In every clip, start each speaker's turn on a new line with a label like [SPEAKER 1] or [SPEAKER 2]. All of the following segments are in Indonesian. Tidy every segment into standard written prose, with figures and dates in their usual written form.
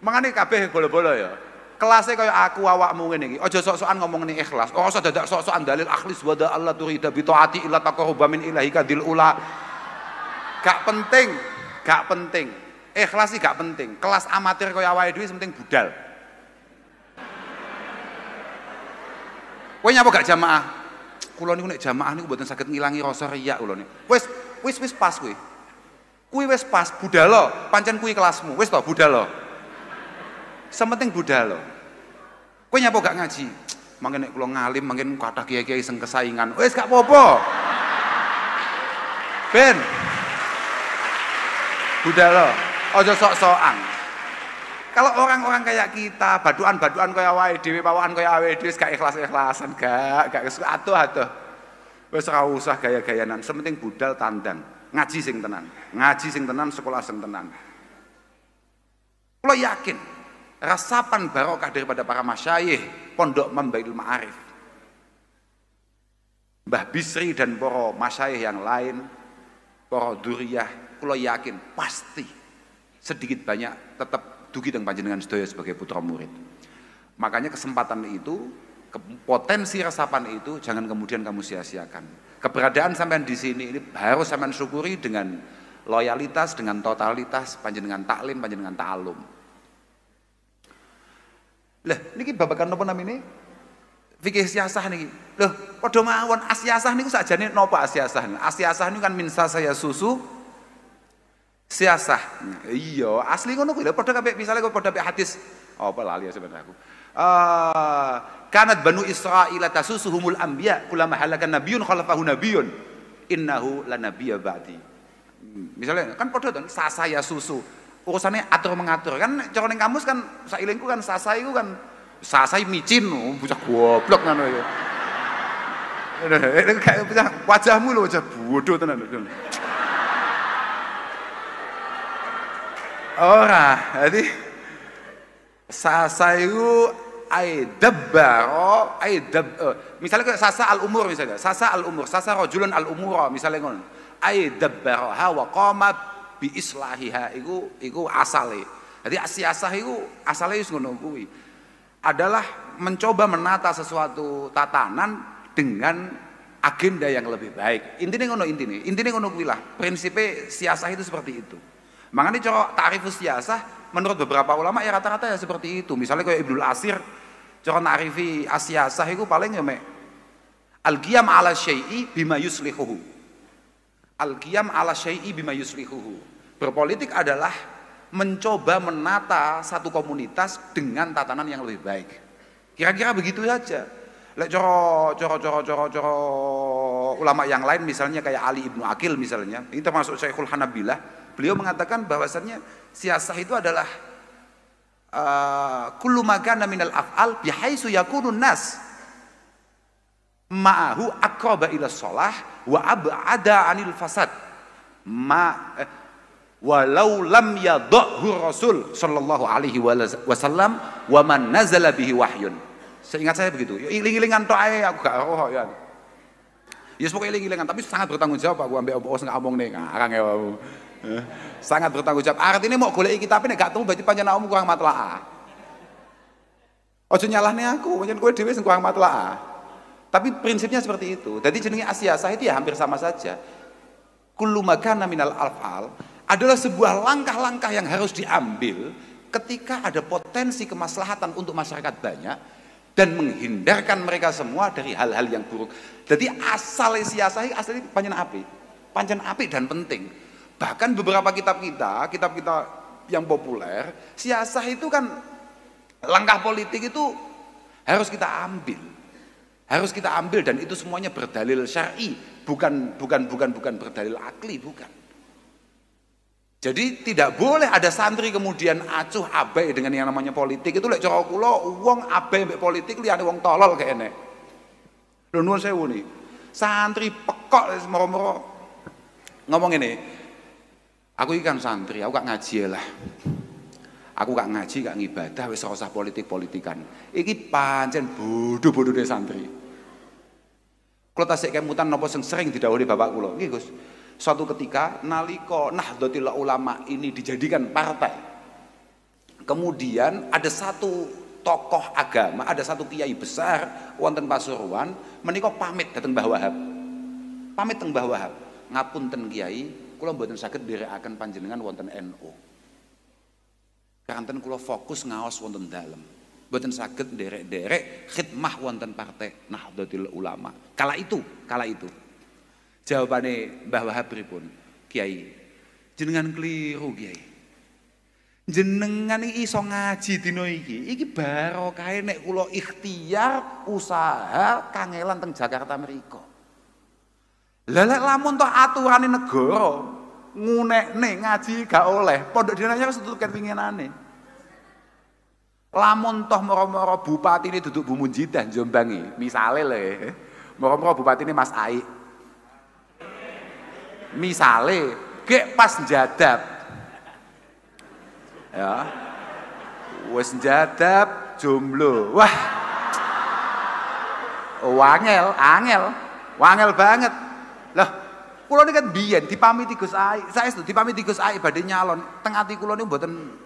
[SPEAKER 1] Mangane kabeh bola-bola ya. Kelasnya kaya aku awakmu ngene iki. Aja sok-sokan ngomong ini ikhlas. Ora usah dadak sok-sokan dalil akhlis wa da Allah turida bi taati illa taqarruba min ilahika dil ula. Gak penting, gak penting. Ikhlas sih gak penting. Kelas amatir kaya awake dhewe penting budal. Kowe nyapa gak jamaah? Kula niku nek jamaah niku mboten saged ngilangi rasa riya kula niku. Wis pas kuwi. Kuwi wis pas budal pancen kuwi kelasmu. Wis to budal. Sementing budal. Kowe nyapa gak ngaji? Mangke nek kula ngalim mangken kathah kiai-kiai sing kesaingan. Wis gak apa-apa. Ben. Budal. Aja sok-sokan. Kalau orang-orang kayak kita, baduan-baduan kaya awake dhewe, pawaan kaya awake dhewe gak ikhlas-ikhlasan, gak atuh-atuh. Wis ora usah gaya-gayanan, sementing budal tandang. Ngaji sing tenan. Ngaji sing tenan, sekolah sing tenan. Kula yakin resapan barokah daripada para masyayikh Pondok Mambaul Ma'arif. Mbah Bisri dan para masyayikh yang lain, para dzurriyah, kula yakin pasti sedikit banyak tetap dugi teng panjenengan sedaya sebagai putra murid. Makanya kesempatan itu, potensi resapan itu jangan kemudian kamu sia-siakan. Keberadaan sampean di sini ini harus sampean syukuri dengan loyalitas, dengan totalitas panjenengan taklim, panjenengan ta'alum. Lah niki babagan napa namine? Fikih siasah niki. Loh, padha mawon asyasah niku sakjane napa asyasah? Asyasah niku kan min saya susu siasah. Iya, asli ngono kuwi lho padha kabeh misale kok padha hadis. Apa lali ya sebenarnya aku. Kanat banu Israil tasusuhumul anbiya kullama halakan nabiyyun khalafahu nabiyyun innahu lanabiyya ba'di. Misalnya kan padha to sasaya susu. Urusannya atur mengatur kan cara ning kamus kan sailingku kan sasai iku kan sasai micin bocah goblok ngono ya. Wajahmu lho wajah bodoh tenan. Ora, jadi sasa itu misalnya kayak sasa al-umur misalnya, sasa al-umur, sasa rajulun al-umura misalnya ngono. Aidabbaraha wa qama bi islahiha iku asale. Jadi siasah iku asale wis ngono kuwi. Adalah mencoba menata sesuatu tatanan dengan agenda yang lebih baik. Intine ngono kuwi lah. Prinsipe siasah itu seperti itu. Makanya cara ta'rifus siasah menurut beberapa ulama ya rata-rata ya seperti itu. Misalnya kayak Ibnul Asir cara ta'rifi as-siasah itu paling ya mek al-qiyam 'ala syai'i bima yuslihuhu. Al-qiyam 'ala syai'i bima yuslihuhu. Berpolitik adalah mencoba menata satu komunitas dengan tatanan yang lebih baik. Kira-kira begitu saja. Lek cara ulama yang lain misalnya kayak Ali Ibnu Aqil misalnya, ini termasuk Syekhul Hanabilah. Beliau mengatakan bahwasannya siasah itu adalah kullu ma kana minal af'al bihaitsu yakunu nas ma'ahu aqraba ila shalah wa ab'ada 'anil fasad walau lam yadhhu Rasul sallallahu alaihi wasallam wa man nazala bihi wahyun. Seingat saya begitu. Iling-ilingan tok ae aku gak roh ya. Ya pokoke iling-ilingan tapi sangat bertanggung jawab aku ambek opo sing ngomong ning ngarang ya. Sangat bertanggung jawab. Artinya mau goleki kitabe nek gak temu berarti pancen awakmu kurang matlaah. Ojo nyalahne aku, pancen kowe dhewe sing kurang matlaah. Tapi prinsipnya seperti itu. Jadi jenenge asyasah itu ya hampir sama saja. Kullu makana minal af'al adalah sebuah langkah-langkah yang harus diambil ketika ada potensi kemaslahatan untuk masyarakat banyak dan menghindarkan mereka semua dari hal-hal yang buruk. Jadi asal siasah asli pancen apik dan penting. Bahkan beberapa kitab kita yang populer, siasah itu kan langkah politik itu harus kita ambil dan itu semuanya berdalil syar'i, bukan berdalil akli, bukan. Jadi tidak boleh ada santri kemudian acuh abai dengan yang namanya politik. Itu lek cara kula wong abai mbek politik liyane wong tolol kene. Lho nuwun sewu nih. Santri pekok moro-moro ngomong ini. Aku iki kan santri, aku gak ngaji lah. Aku gak ngaji, gak ngibadah, wis ora usah politik-politikan. Iki pancen bodoh-bodoh santri. Kula tasik kemutan napa sing sering didhawuhi bapak kula. Nggih Gus. Suatu ketika nalika Nahdlatul Ulama ini dijadikan partai. Kemudian ada satu tokoh agama, ada satu kiai besar wonten Pasuruan menika pamit dateng Mbah Wahab. Pamit teng Mbah Wahab. Ngapunten kiai, kula mboten saged nderekaken panjenengan wonten NU. Kanten kula fokus ngaos wonten dalem. Mboten saged nderek-nderek khidmah wonten Partai Nahdlatul Ulama. Kala itu. Jawabane Mbah Wahab pripun? Kiai, jenengan keliru kiai. Jenengan iki iso ngaji dina iki barokahe nek kula ikhtiar usaha kangelan teng Jakarta mriko. Lah lek lamun tok aturane negara ngunekne ngaji gak oleh, pondok dinanya wis tutup kepinginane. Lamun toh moro-moro bupati ini duduk Bu Munjidah Jombang iki, misale lho, moro-moro bupati ini Mas Ai. Misale gek pas njadap ya wis njadap jomblo, wah wangel banget lah. Kula ini kan biyen dipamiti Gus Ai, saestu dipamiti Gus Ai badhe nyalon, teng ati kula niku mboten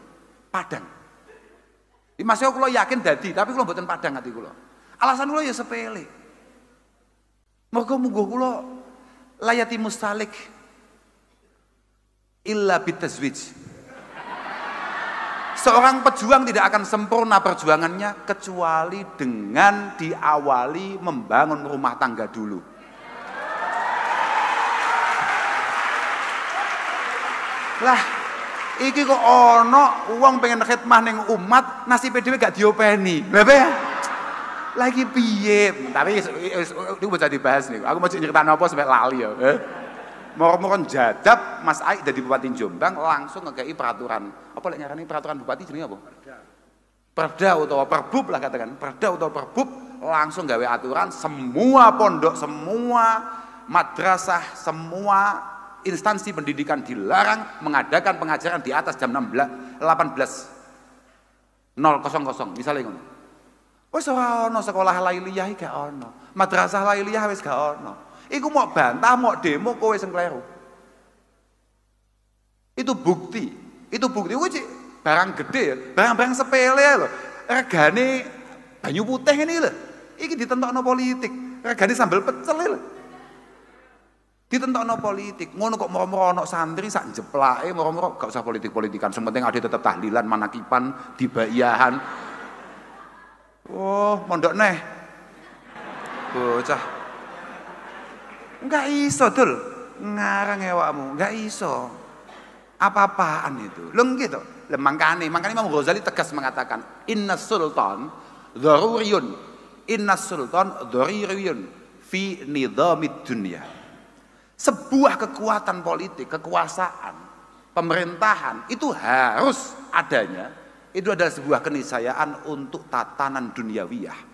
[SPEAKER 1] padang. Masih kula yakin dadi, tapi kula mboten padang ati kula. Alasan kula ya sepele. Muga-muga kula layati mustalik illa bitazwij. Seorang pejuang tidak akan sempurna perjuangannya kecuali dengan diawali membangun rumah tangga dulu. Lah, iki kok ono uang pengen khidmah ning umat, nasibe dhewe gak diopeni. Lha ya? Lagi piye? Tapi itu bisa dibahas nih. Aku mau cerita apa sampai lali ya. Moro-moro jadap Mas Ai dadi Bupati Jombang langsung ngekei peraturan. Apa lek ngarani peraturan bupati jenenge apa? Perda utawa perbub lah katakan. Perda utawa perbub langsung gawe aturan semua pondok, semua madrasah, semua instansi pendidikan dilarang mengadakan pengajaran di atas jam 18.00 misalnya ngono. Wis ora ono sekolah lailiyah gak ono. Madrasah lailiyah wis gak ono. Iku mau bantah, mau demo, kowe sing kleru. Itu bukti. Kuwi barang gede, barang-barang sepele lho. Regane banyu putih ini lho. Iki ditentokno politik. Regane sambal pecel lho. Ditentokno politik. Ngono kok moro-moro ana santri sak jeplake, moro-moro gak usah politik-politikan. Sing penting ade tetep tahlilan, manakipan, dibaiyahan. Oh, mondok neh. Bocah. Enggak iso dul, ngarang awakmu, enggak iso. Apa-apaan itu? Lho gitu. Lah mangkane Imam Ghazali tegas mengatakan, innas sultan dzaruriyun. Innas sultan dzaruriyun fi nidhamid dunya. Sebuah kekuatan politik, kekuasaan, pemerintahan itu harus adanya. Itu adalah sebuah keniscayaan untuk tatanan duniawiyah.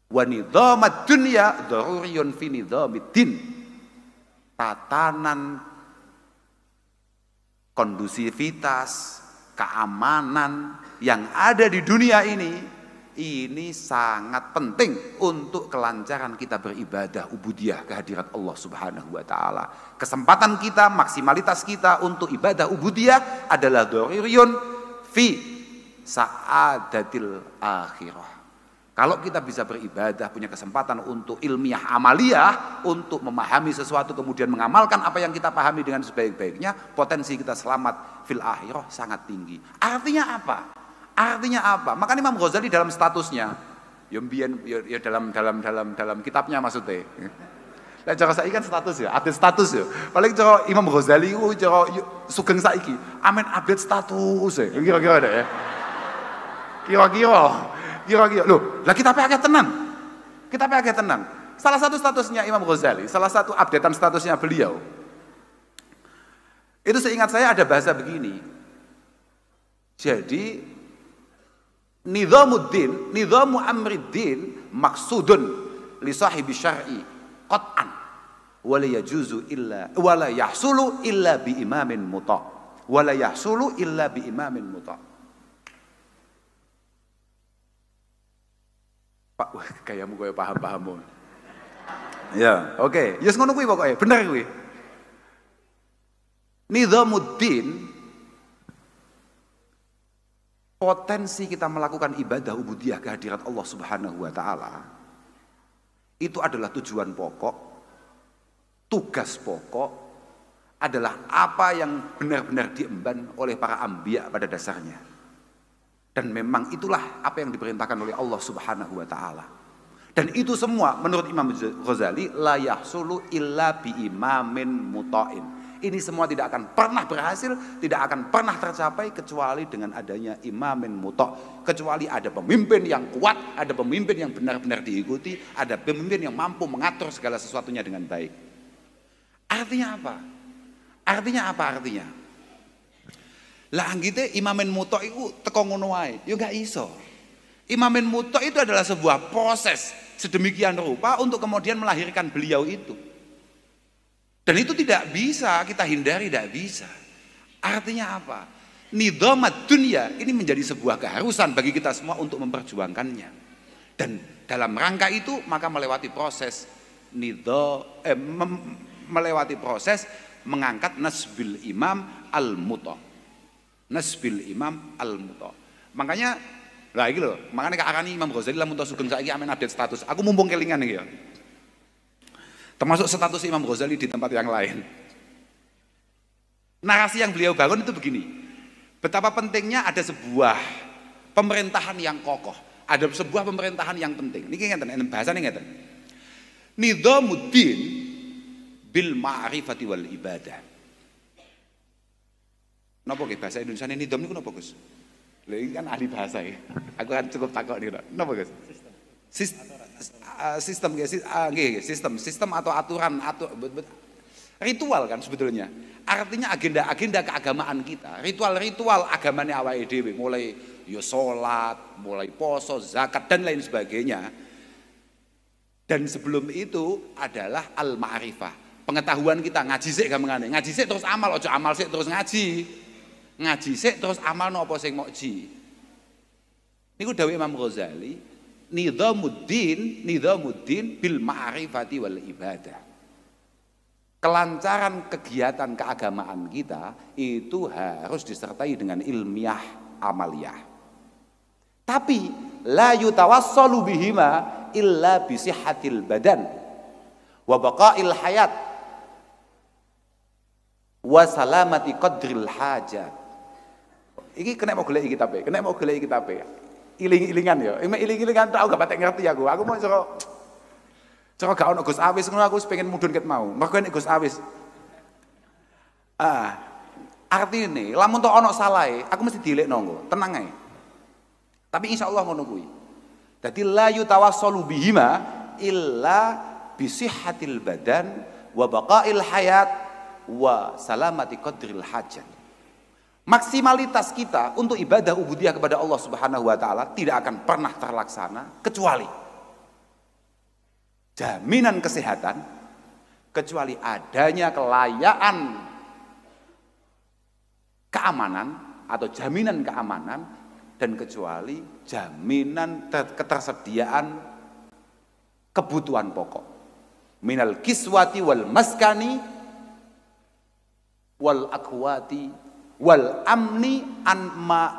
[SPEAKER 1] Wa nidhamad dunya dzaruriyun fi nidhamiddin. Tatanan kondusivitas, keamanan yang ada di dunia ini sangat penting untuk kelancaran kita beribadah ubudiyah kehadirat Allah Subhanahu wa taala. Kesempatan kita, maksimalitas kita untuk ibadah ubudiyah adalah dzaruriyun fi sa'adatil akhirah. Kalau kita bisa beribadah, punya kesempatan untuk ilmiah amaliyah, untuk memahami sesuatu kemudian mengamalkan apa yang kita pahami dengan sebaik-baiknya, potensi kita selamat fil akhirah sangat tinggi. Artinya apa? Makanya Imam Ghazali dalam statusnya, ya dalam kitabnya maksudnya. Lah cara saiki kan status ya, update status ya. Paling cara Imam Ghazali ku cara sugeng saiki, amen update status ya. Kira-kira ada ya. Kira-kira, loh, lah kita pakai tenang. Salah satu statusnya Imam Ghazali, salah satu updatean statusnya beliau. Itu seingat saya ada bahasa begini. Jadi, nidhamu amriddin maksudun li sahibi syar'i qat'an wa la yajuzu illa wa la yahsulu illa bi imamin muta'. Pak, kayamu koyo paham-paham. Ya, oke. Yes ngono kuwi pokoke, bener kuwi. Nidhamuddin potensi kita melakukan ibadah ubudiyah kehadirat Allah Subhanahu wa taala itu adalah tujuan pokok, tugas pokok adalah apa yang benar-benar diemban oleh para anbiya pada dasarnya. Dan memang itulah apa yang diperintahkan oleh Allah Subhanahu wa taala. Dan itu semua menurut Imam Ghazali la yahsulu illa bi imamin muta'in. Ini semua tidak akan pernah berhasil, tidak akan pernah tercapai kecuali dengan adanya imamin muta', kecuali ada pemimpin yang kuat, ada pemimpin yang benar-benar diikuti, ada pemimpin yang mampu mengatur segala sesuatunya dengan baik. Artinya apa? Artinya lah anggite imamin muta' itu teko ngono wae, ya gak iso. Imamin muta' itu adalah sebuah proses sedemikian rupa untuk kemudian melahirkan beliau itu. Dan itu tidak bisa kita hindari, tidak bisa. Artinya apa? Nidhamat dunia ini menjadi sebuah keharusan bagi kita semua untuk memperjuangkannya. Dan dalam rangka itu maka melewati proses melewati proses mengangkat nasbil imam al-muta. Nasbil imam al-muta. Makanya lah iki lho, makanya Kak Arani Imam Ghazali lamun to sugeng saiki amen update status. Aku mumpung kelingan iki ya. Termasuk status Imam Ghazali di tempat yang lain. Narasi yang beliau bangun itu begini. Betapa pentingnya ada sebuah pemerintahan yang kokoh, ada sebuah pemerintahan yang penting. Niki ngeten, bahasane ngeten. Nidhamuddin bil ma'rifati wal ibadah. Napa nggih bahasa Indonesia nidham niku napa Gus? Lha ini kan ahli bahasa ya. Aku kan cukup takok niku. Napa Gus? Sistem atau aturan ritual kan sebetulnya. Artinya agenda keagamaan kita, ritual agamanya awake dhewe, mulai ya salat, mulai poso, zakat dan lain sebagainya. Dan sebelum itu adalah al-ma'rifah. Pengetahuan kita ngaji sik gamengane. Ngaji sik terus amal, aja amal sik terus ngaji. Ngaji sik terus amal napa sing mok ji. Niku dawuh Imam Ghazali, nidhamuddin bil ma'rifati wal ibadah. Kelancaran kegiatan keagamaan kita itu harus disertai dengan ilmiah amaliyah. Tapi la yutawassalu bihima illa bi sihhatil badan wa baqa'il hayat wa salamati qadril hajat. Iki kena mau golek kitabe, iling-ilingan ya. Iling-ilingan tau gak patek ngerti aku. Aku mau cara gak ono Gus Awis ngono aku pengen mudhun ket mau. Mergo nek Gus Awis. Artine lamun tok ono salahe, aku mesti dilekno nggo. Tenang ae. Tapi insyaallah ngono kuwi. Dadi la yutawassalu bihima illa bi sihhatil badan wa baqa'il hayat wa salamati qadril hajat. Maksimalitas kita untuk ibadah ubudiyah kepada Allah Subhanahu wa taala tidak akan pernah terlaksana kecuali jaminan kesehatan, kecuali adanya kelayaan keamanan atau jaminan keamanan, dan kecuali jaminan ketersediaan kebutuhan pokok. Minal kiswati wal maskani wal akwati wal amni an ma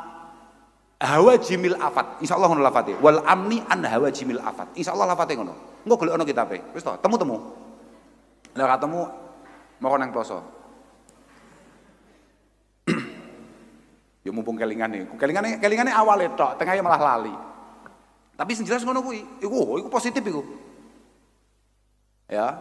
[SPEAKER 1] hawajimil afat. Insyaallah ngono lafate. Wal amni an hawajimil afat. Insyaallah lafate ngono. Engko golek ono kitabe. Wis to, temu-temu. Lah ora temu moko nang poso. Ya mumpung kelingane awale tok, tengahnya malah lali. Tapi sing jelas ngono kuwi. Iku positif iku. Ya.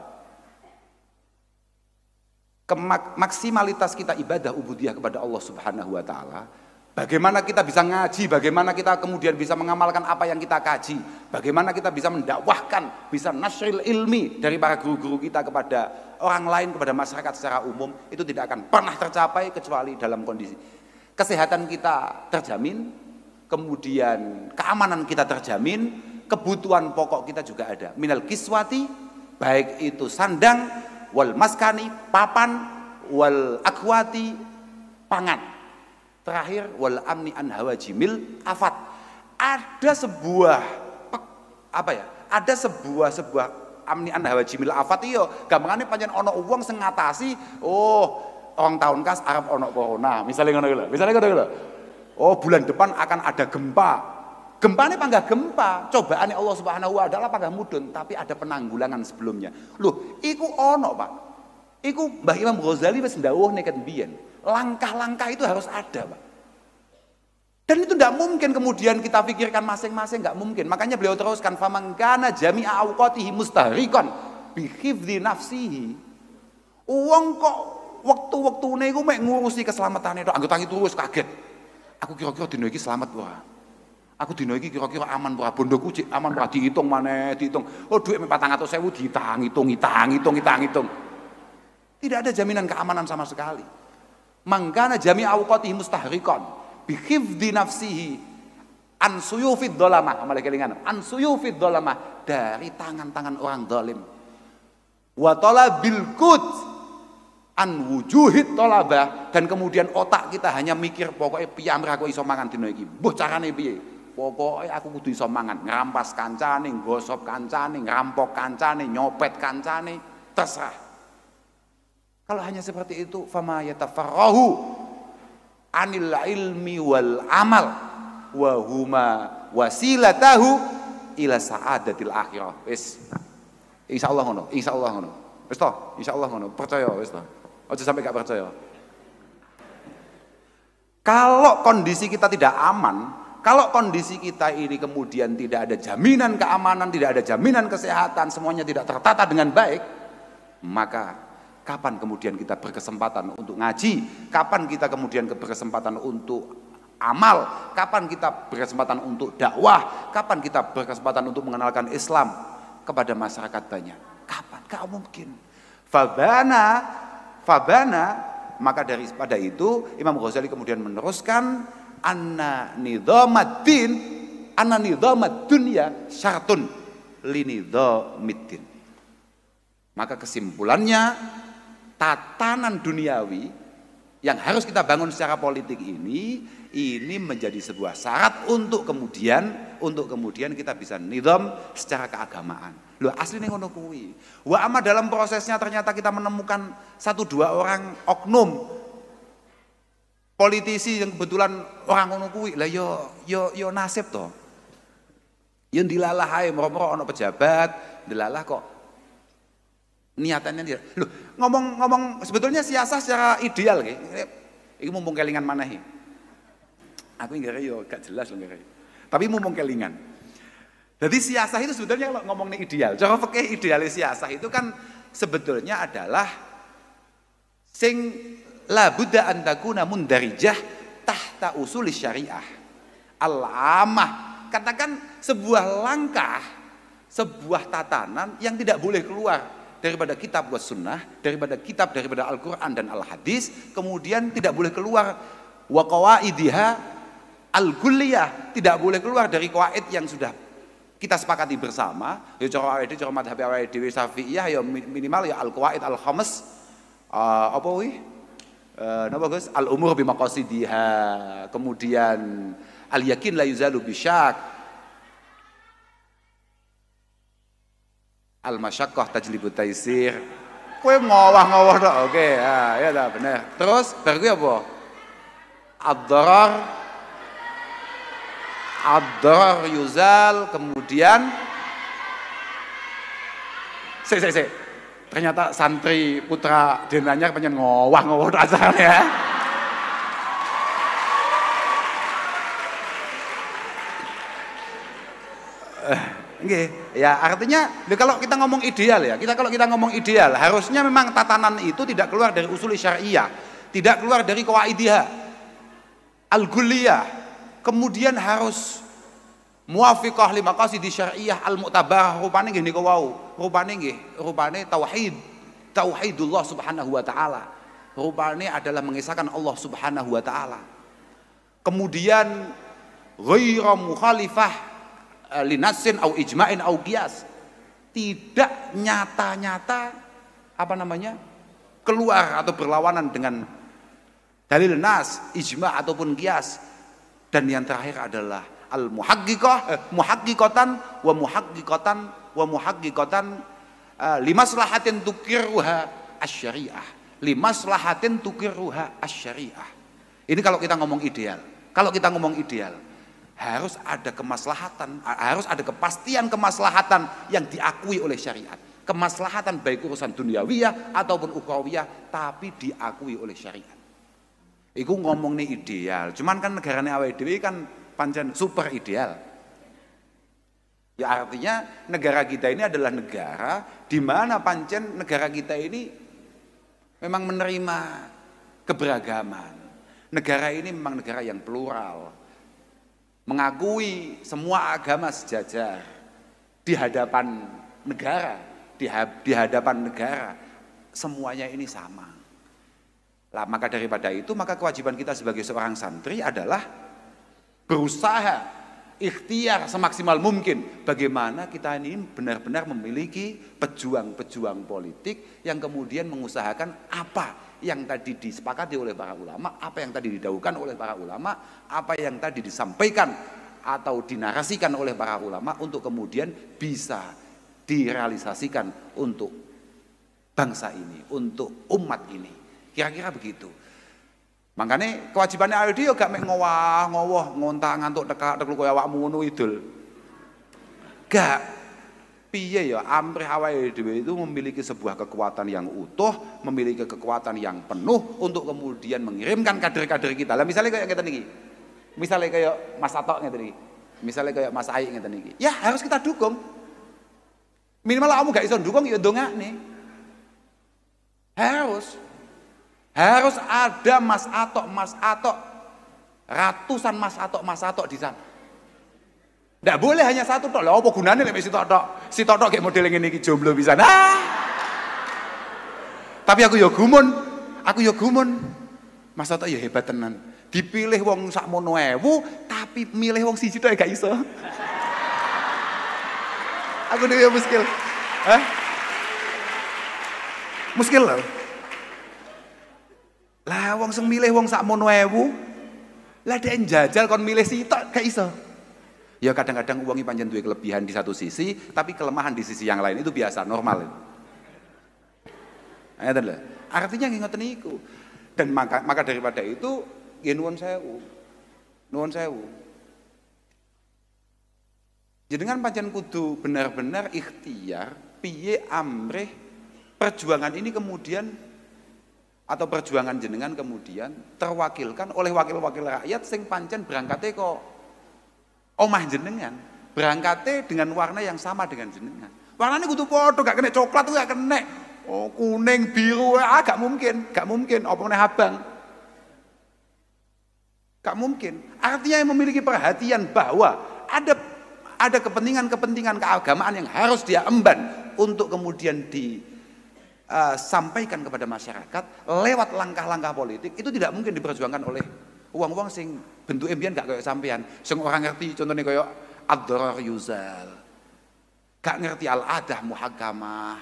[SPEAKER 1] Maksimalitas kita ibadah ubudiyah kepada Allah Subhanahu wa taala. Bagaimana kita bisa ngaji, bagaimana kita kemudian bisa mengamalkan apa yang kita kaji, bagaimana kita bisa mendakwahkan, bisa nasril ilmi dari para guru-guru kita kepada orang lain, kepada masyarakat secara umum, itu tidak akan pernah tercapai kecuali dalam kondisi kesehatan kita terjamin, kemudian keamanan kita terjamin, kebutuhan pokok kita juga ada. Minal kiswati, baik itu sandang, wal maskani, papan, wal akwati, pangan. Terakhir wal amni an hawajimil afat. Ada sebuah Ada sebuah amni an hawajimil afat iyo. Gampangane pancen ana wong sing ngatasi, orang tahun kas arep ana corona, misalnya ngono lho. Oh, bulan depan akan ada gempa. Gempa ini panggah gempa, cobaan Allah Subhanahu wa taala panggah mudun, tapi ada penanggulangan sebelumnya. Loh, iku ono, Pak. Iku Mbah Imam Ghazali wis ndawuh neket biyen. Langkah-langkah itu harus ada, Pak. Dan itu tidak mungkin kemudian kita pikirkan masing-masing, nggak mungkin. Makanya beliau teruskan, famangkana jami'a awqatihi mustahriqan bi hifdzi nafsihi. Wong kok waktu-waktune iku mek ngurusi keselamatane tok, anggota itu terus kaget. Aku kira-kira dino iki selamat ora? Aku dino iki kira-kira aman ora? Bondoku cek aman ora? Dihitung maneh, dihitung. Oh, dhuwit 400.000 hitung. Tidak ada jaminan keamanan sama sekali. Mangkana jami'a awqatihi mustahriqan bi hifdzi nafsihi an suyufid dhalamah, amalah kelingan. An suyufid dhalamah, dari tangan-tangan orang zalim. Wa talabil qut an wujuhit talabah, dan kemudian otak kita hanya mikir pokoknya piyamrih aku iso mangan dina iki. Mbuh carane piye? Pokoke aku kudu iso mangan, ngrampas kancane, nggosop kancane, ngerampok kancane, nyopet kancane, terserah. Kalau hanya seperti itu, fama yatafarrahu anil ilmi wal amal wa huma wasilatahu ila sa'adatil akhirah. Wis. Insyaallah ngono, insyaallah ngono. Wis to, insyaallah ngono. Percaya wis to. Aja sampai gak percaya. Kalau kondisi kita tidak aman, kalau kondisi kita ini kemudian tidak ada jaminan keamanan, tidak ada jaminan kesehatan, semuanya tidak tertata dengan baik, maka kapan kemudian kita berkesempatan untuk ngaji? Kapan kita kemudian berkesempatan untuk amal? Kapan kita berkesempatan untuk dakwah? Kapan kita berkesempatan untuk mengenalkan Islam kepada masyarakat banyak? Kapan? Gak mungkin. Fabana, maka daripada itu Imam Ghazali kemudian meneruskan anna nidhamad dunya syartun li nidhamiddin. Maka kesimpulannya, tatanan duniawi yang harus kita bangun secara politik ini menjadi sebuah syarat untuk kemudian kita bisa nidham secara keagamaan. Loh, aslinya ngono kuwi. Wa amma dalam prosesnya ternyata kita menemukan 1-2 orang oknum politisi yang kebetulan orang ngono kuwi. Lah yo nasib to. Yo dilalah ae moro-moro ana pejabat, dilalah kok niatannya dia. Loh, ngomong sebetulnya siasah secara ideal nggih. Iki mumpung kelingan maneh. Aku nggak yo gak jelas lho nggih. Tapi mumpung kelingan. Jadi siasah itu sebetulnya kalau ngomongnya ideal, cara fikih ideal siasah itu kan sebetulnya adalah sing la budda an takuna mundarijah tahta usuli syariah al-amah. Katakan sebuah langkah, sebuah tatanan yang tidak boleh keluar daripada kitab wa sunnah, daripada Al-Quran dan Al-Hadis, kemudian tidak boleh keluar wa qawaidiha al-kulliyah, tidak boleh keluar dari qawaid yang sudah kita sepakati bersama. Ya cara awake dhewe, cara madhab awake dhewe Syafi'iyah ya minimal ya al-qawaid al-khams apa kuwi? Napa Gus? Al-umur bi maqasidiha, kemudian al-yakin la yuzalu bisyak, al-masyaqqah tajlibut taisir. Kowe ngowah-ngowah tok. Oke, ya ta bener. Terus bar kuwi apa? Ad-darar yuzal, kemudian ternyata santri putra Denanyar pengen ngowah-ngowah tok acarane ya. Nggih, ya artinya kalau kita ngomong ideal ya, kalau kita ngomong ideal, harusnya memang tatanan itu tidak keluar dari usul syariah, tidak keluar dari qawaidiyah al-kulliyah, kemudian harus muwafiqah li maqasidi syariah al-mu'tabarah. Rupane nggih niku wau, rupane tauhidullah subhanahu wa ta'ala, rupane adalah mengesahkan Allah subhanahu wa ta'ala, kemudian ghaira mukhalifah linasin au ijma'in au qiyas, tidak nyata-nyata keluar atau berlawanan dengan dalil nas, ijma' ataupun qiyas. Dan yang terakhir adalah al muhaqqiqatan limaslahatin tuqirruha asy-syariah, limaslahatin tuqirruha asy-syariah. Ini kalau kita ngomong ideal. Kalau kita ngomong ideal, harus ada kemaslahatan, harus ada kepastian kemaslahatan yang diakui oleh syariat. Kemaslahatan baik urusan duniawiyah ataupun ukhrawiyah, tapi diakui oleh syariat. Iku ngomong nih ideal, cuman kan negaranya awake dhewe kan pancen super ideal. Ya artinya negara kita ini adalah negara di mana pancen negara kita ini memang menerima keberagaman. Negara ini memang negara yang plural, mengakui semua agama sejajar di hadapan negara, di hadapan negara semuanya ini sama. Lah maka daripada itu maka kewajiban kita sebagai seorang santri adalah berusaha ikhtiar semaksimal mungkin bagaimana kita ini benar-benar memiliki pejuang-pejuang politik yang kemudian mengusahakan apa yang tadi disepakati oleh para ulama, apa yang tadi didahulukan oleh para ulama, apa yang tadi disampaikan atau dinarasikan oleh para ulama untuk kemudian bisa direalisasikan untuk bangsa ini, untuk umat ini. Kira-kira begitu. Makanya kewajibannya awake dhewe gak mek ngowah-ngowah ngontak ngantuk tekak kaya awakmu ngono idul. Gak. Piye ya amrih awake dhewe itu memiliki sebuah kekuatan yang utuh, memiliki kekuatan yang penuh untuk kemudian mengirimkan kader-kader kita. Lah misalnya kayak ngeten iki. Misalnya kayak Mas Atok ngeten iki. Misalnya kayak Mas Ai ngeten iki. Ya harus kita dukung. Minimal kamu gak iso dukung ya ndongakne. Harus ada Mas Atok, ratusan Mas Atok di sana. Nggak boleh hanya satu tok. Lah apa gunane lek si tok? Si tok kayak model ngene iki jomblo bisa. Tapi aku ya gumun. Mas Atok ya hebat tenan. Dipilih wong sakmono ewu, tapi milih wong siji tok gak iso. Aku dhewe ya muskil. Muskil lho. Lah wong sing milih wong sakmono ewu, lah dhek njajal kon milih sitok gak iso. Ya kadang-kadang uangnya pancen duwe kelebihan di satu sisi, tapi kelemahan di sisi yang lain itu biasa, normal. Artinya ngoten niku. Dan maka daripada itu, ya nuwun sewu. Jenengan pancen kudu benar-benar ikhtiar piye amrih perjuangan ini kemudian atau perjuangan jenengan kemudian terwakilkan oleh wakil-wakil rakyat sing pancen berangkate kok omah jenengan, berangkatnya dengan warna yang sama dengan jenengan. Warnanya kudu podo, gak kena coklat tuh gak kena. Oh kuning, biru, gak mungkin. Apa meneh abang? Gak mungkin. Artinya yang memiliki perhatian bahwa ada kepentingan keagamaan yang harus dia emban untuk kemudian disampaikan kepada masyarakat lewat langkah-langkah politik itu tidak mungkin diperjuangkan oleh uang-uang sing bentuk impian gak kayak sampean, sing orang ngerti contohnya kayak ad-darar yuzal, gak ngerti al-adah muhakamah,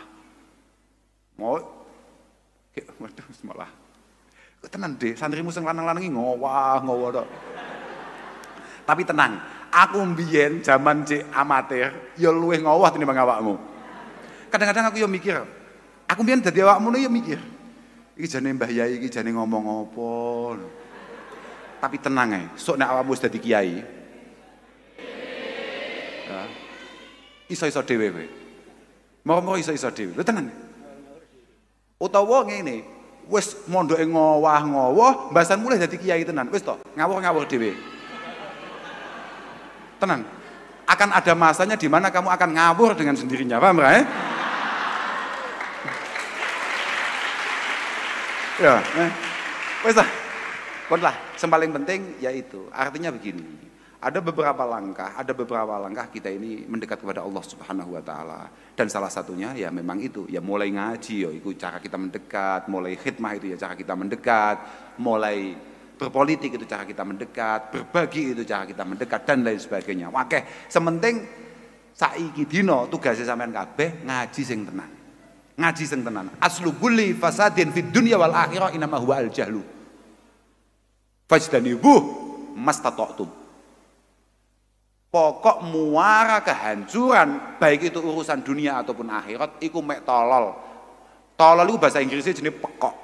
[SPEAKER 1] waduh malah, tenan deh, santrimu sing lanang-lanang ini ngowah tok. Tapi tenang, aku mbiyen zaman cek amatir, ya luwih ngowah tinimbang awakmu. Kadang-kadang aku ya mikir, aku mbiyen dadi awakmu ya mikir, iki jane Mbah Yai iki jane ngomong apa. Tapi tenang ae, sok nek awakmu wis dadi kiai. Ya. Iso-iso dhewe kowe. Moro-moro iso-iso dhewe. Lho tenan. Utawa ngene, wis mondoke ngowah-ngowah, mbasan mulih dadi kiai tenan. Wis to, ngawur-ngawur dhewe. Tenan. Akan ada masanya di mana kamu akan ngawur dengan sendirinya, paham ra? Ya, wis ta. Kon lah, yang paling penting yaitu artinya begini. Ada beberapa langkah kita ini mendekat kepada Allah Subhanahu wa taala. Dan salah satunya ya memang itu, ya mulai ngaji ya itu cara kita mendekat, mulai khidmah itu ya cara kita mendekat, mulai berpolitik itu cara kita mendekat, berbagi itu cara kita mendekat dan lain sebagainya. Wakeh, sementing saiki dina tugasnya sampean kabeh ngaji sing tenan. Ngaji sing tenan. Aslu kulli fasadin fid dunya wal akhirah inama huwa al jahlu. Fajtanibuh mastata'tum. Pokok muara kehancuran baik itu urusan dunia ataupun akhirat iku mek tolol. Tolol itu bahasa Inggrisnya jenis pekok.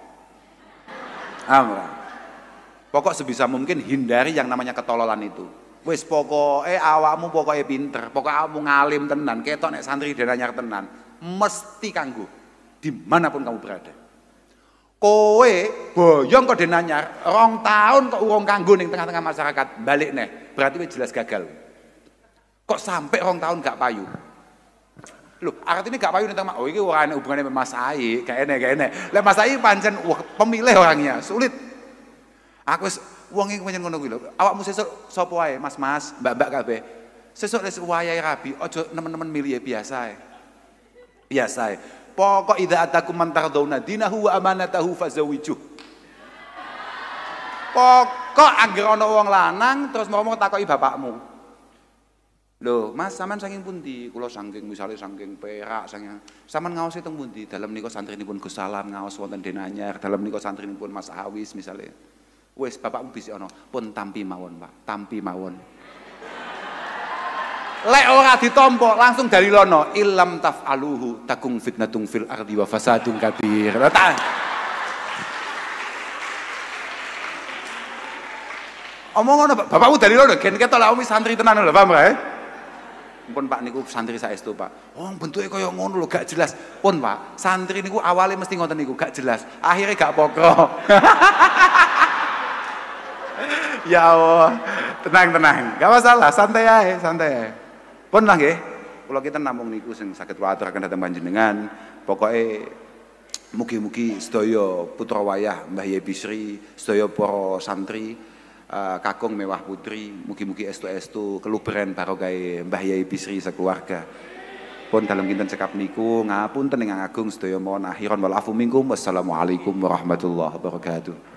[SPEAKER 1] Pokok sebisa mungkin hindari yang namanya ketololan itu. Wis pokoke awakmu pokoke pinter, pokoke awakmu ngalim tenan, ketok nek santri den anyar tenan, mesti kanggo dimanapun kamu berada. Kowe boyong kok den anyar, 2 tahun kok urung kanggo ning tengah-tengah masyarakat, balik neh, berarti wis jelas gagal. Kok sampai 2 tahun gak payu? Loh, artinya gak payu ning tengah, oh iki ora ana hubungane sama Mas Ai, gak enek. Lah Mas Ai pancen pemilih orangnya, sulit. Aku wis wong iki pancen ngono kuwi lho. Awakmu sesuk sapa wae, Mas-mas, Mbak-mbak kabeh. Sesuk wis wayahe rabi, aja nemen-nemen milih biasa ae. Biasa ae. Pokok idza atakum man tardawna dinahu wa amanatahu fazawijuh. Pokok anggere ana wong lanang terus ngomong takoki bapakmu. Lho, Mas sampean saking pundi? Kula saking misale saking Perak, saking sampean ngaos teng pundi? Dalem nika santrinipun Gus Salam ngaos wonten Denanyar, dalem nika santrinipun Mas Awis misale. Wes bapakmu bisik ana, pun tampi mawon, Pak. Tampi mawon. Lek ora ditampa langsung dalilono illam taf'aluhu takung fitnatung fil ardi wa fasadun kabir. Omong ngono, bapakmu dalilono gen ketok lak wis santri tenan lho, paham ya? Pun Pak niku santri saestu, Pak. Oh, bentuke kaya ngono lho, gak jelas. Pun Pak, santri niku awale mesti ngoten niku, gak jelas. Akhirnya gak pokok. Ya Allah, tenang, gak masalah, santai aja. Pun lah nggih, kula kita namung niku sing saged kula aturaken dhateng panjenengan. Pokoke mugi-mugi sedaya putra wayah Mbah Yai Bisri, sedaya para santri, kakung mewah putri, mugi-mugi estu-estu keluberen barokah Mbah Yai Bisri sekeluarga. Pun dalem kinten cekap niku ngapunten ingkang agung sedaya mohon akhiron wal afu minkum. Wassalamualaikum warahmatullahi wabarakatuh.